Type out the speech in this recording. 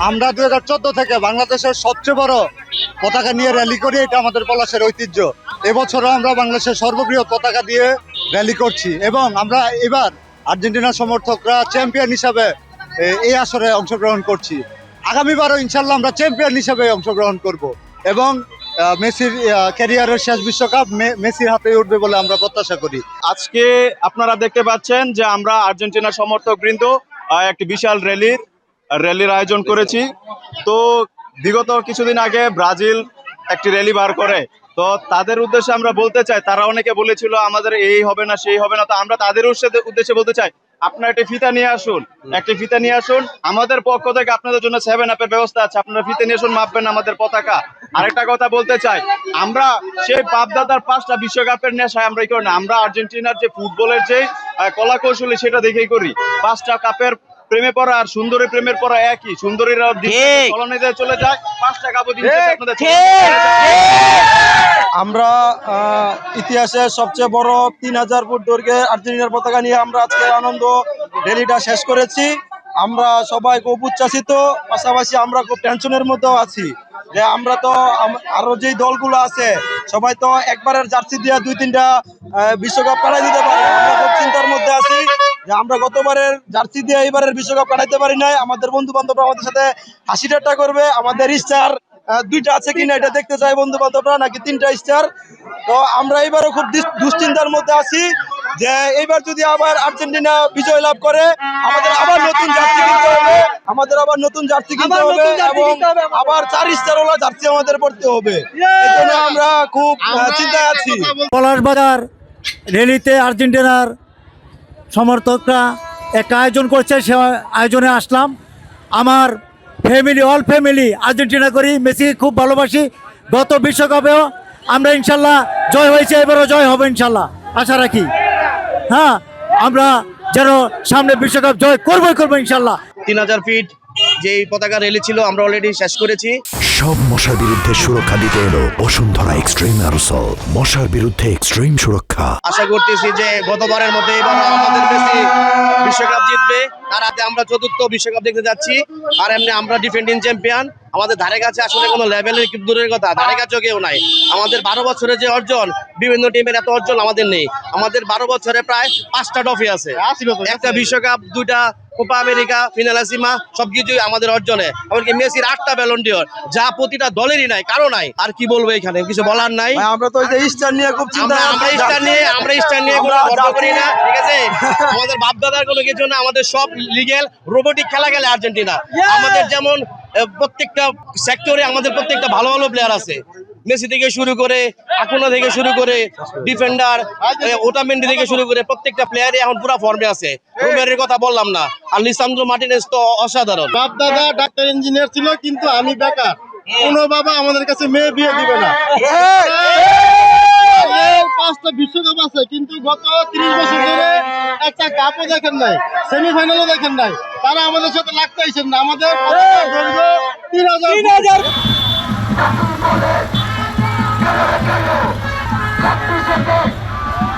আমরা 2014 থেকে বাংলাদেশের সবচেয়ে বড় পতাকা নিয়ে র্যালি করি, এটা আমাদের পলাশের ঐতিহ্য। এবছরও আমরা বাংলাদেশের সর্ববৃহৎ পতাকা দিয়ে র্যালি করছি এবং আমরা এবার আর্জেন্টিনার সমর্থকরা চ্যাম্পিয়ন হিসাবে এই আসরে অংশগ্রহণ করছি। আগামীবারও ইনশাল্লাহ আমরা চ্যাম্পিয়ন হিসাবে অংশগ্রহণ করব এবং মেসির ক্যারিয়ারের শেষ বিশ্বকাপ মেসির হাতে উঠবে বলে আমরা প্রত্যাশা করি। আজকে আপনারা দেখতে পাচ্ছেন যে আমরা আর্জেন্টিনার সমর্থকবৃন্দ একটি বিশাল র্যালির আয়োজন করেছি। তো বিগত কিছুদিন আগে ব্রাজিল একটি র্যালি বার করে, তো তাদের উদ্দেশ্যে আমরা বলতে চাই, তারা অনেকে বলেছিল আমাদের এই হবে না সেই হবে না, তো আমরা তাদের উদ্দেশ্যে বলতে চাই আপনারা একটি ফিতা নিয়ে আসুন, আমাদের পক্ষ থেকে আপনাদের জন্য 7-আপের ব্যবস্থা আছে, আপনারা ফিতা নিয়ে আসুন, মাপবেন আমাদের পতাকা। আরেকটা কথা বলতে চাই, আমরা সেই বাপদাদার 5টা বিশ্বকাপের নেশায় আমরা করি না, আমরা আর্জেন্টিনার যে ফুটবলের যে কলা কৌশলী সেটা দেখেই করি। 5টা কাপের প্রেমে পড়া আর সুন্দরী প্রেমের পড়া একই, সুন্দরীরা চলে যায়, 5টা কাপও দিন আমরা ইতিহাসের সবচেয়ে বড় 3000 ফুট দৈর্ঘ্যের আর্জেন্টিনার পতাকা নিয়ে আমরা আজকে আনন্দ র্যালিটা শেষ করেছি। আমরা সবাই খুব উচ্ছ্বাসিত, পাশাপাশি আমরা খুব টেনশনের মধ্যেও আছি যে আমরা তো আরো যেই দলগুলো আছে সবাই তো একবারের জার্সি দিয়ে 2-3টা বিশ্বকাপ কাটাই দিতে পারে। আমরা খুব চিন্তার মধ্যে আছি যে আমরা গতবারের জার্সি দিয়ে এইবারের বিশ্বকাপ কাটাইতে পারি নাই। আমাদের বন্ধু বান্ধবরা আমাদের সাথে হাসি ঠাট্টা করবে, আমাদের স্টার 2টা আছে কিনা এটা দেখতে চাই বন্ধু বান্ধবরা, নাকি 3টা স্টার। তো আমরা এইবারও খুব দুশ্চিন্তার মধ্যে আছি যে এইবার যদি আবার আর্জেন্টিনা বিজয় লাভ করে আমাদের আবার নতুন জার্সি কিনতে হবে, এবং আবার 4 স্টারওয়ালা জার্সি আমাদের পড়তে হবে। এজন্য আমরা খুব চিন্তায় আছি। পলাশবাজার র্যালিতে আর্জেন্টিনার সমর্থকরা একটা আয়োজন করছে, সে আয়োজনে আসলাম। আমার অল ফ্যামিলি আর্জেন্টিনা করি, মেসি খুব ভালোবাসি। গত বিশ্বকাপেও আমরা ইনশাল্লাহ জয় হয়েছে, এবারও জয় হবে ইনশাল্লাহ আশা রাখি। হ্যাঁ, আমরা যেন সামনে বিশ্বকাপ জয় করবো ইনশাল্লাহ। 3000 ফিট যে পতাকা র্যালি ছিল আমরা অলরেডি শেষ করেছি। সব মশার বিরুদ্ধে সুরক্ষা দিতে এলো বসুন্ধরা এক্সট্রিম অ্যারোসল, মশার বিরুদ্ধে এক্সট্রিম সুরক্ষা। আশা করতেছি যে গতবারের মতো এবার আমাদের মেসি বিশ্বকাপ জিতবে, তার হাতে আমরা 4র্থ বিশ্বকাপ দেখতে যাচ্ছি। আর এমনি আমরা ডিফেন্ডিং চ্যাম্পিয়ন, আমাদের ধারে কাছে আসলে কোনো লেভেলের দূরের কথা, ধারে কাছেও কেউ নাই। আমাদের 12 বছরের যে অর্জন, বিভিন্ন টিমের এত অর্জন আমাদের নেই। আমাদের 12 বছরে প্রায় 5টা ট্রফি আছে, একটা বিশ্বকাপ, 2টা কোপা আমেরিকা, ফিনালাসিমা, সবকিছুই আমাদের অর্জনে। এমনকি মেসির 8টা ব্যালন ডিওর, যা প্রতিটা দলেরই নাই, কারো নাই। আর কি বলবো, এখানে কিছু বলার নাই। আমরা তো স্টার নিয়ে খুব চিন্তা, আমরা স্টার নিয়ে কোনো গর্ব করি না, ঠিক আছে? আমাদের বাপদাদার কোনো কিছু না, আমাদের সব লিগেল রোবোটিক খেলা খেলে আর্জেন্টিনা। আমাদের যেমন প্রত্যেকটা সেক্টরে আমাদের প্রত্যেকটা ভালো ভালো প্লেয়ার আছে, মেসি থেকে শুরু করে, আকুনা থেকে শুরু করে, ডিফেন্ডার ওটামেন্ডি থেকে শুরু করে প্রত্যেকটা প্লেয়ারই এখন পুরো ফর্মে আছে। রোমেরের কথা বললাম না, আর লিসান্দ্রো মার্টিনেজ তো অসাধারণ। বাপ দাদা ডাক্তার ইঞ্জিনিয়ার ছিল, কিন্তু আমি বেকার। কোনো বাবা আমাদের কাছে মেয়ে বিয়ে দিবে না। 5টা বিশ্বকাপ আছে, কিন্তু গত 30 বছর ধরে একটা কাপও দেখেন নাই, সেমিফাইনালও দেখেন নাই। তারা আমাদের সাথে লাগতে আইছেন না। আমাদের 3000 Messi,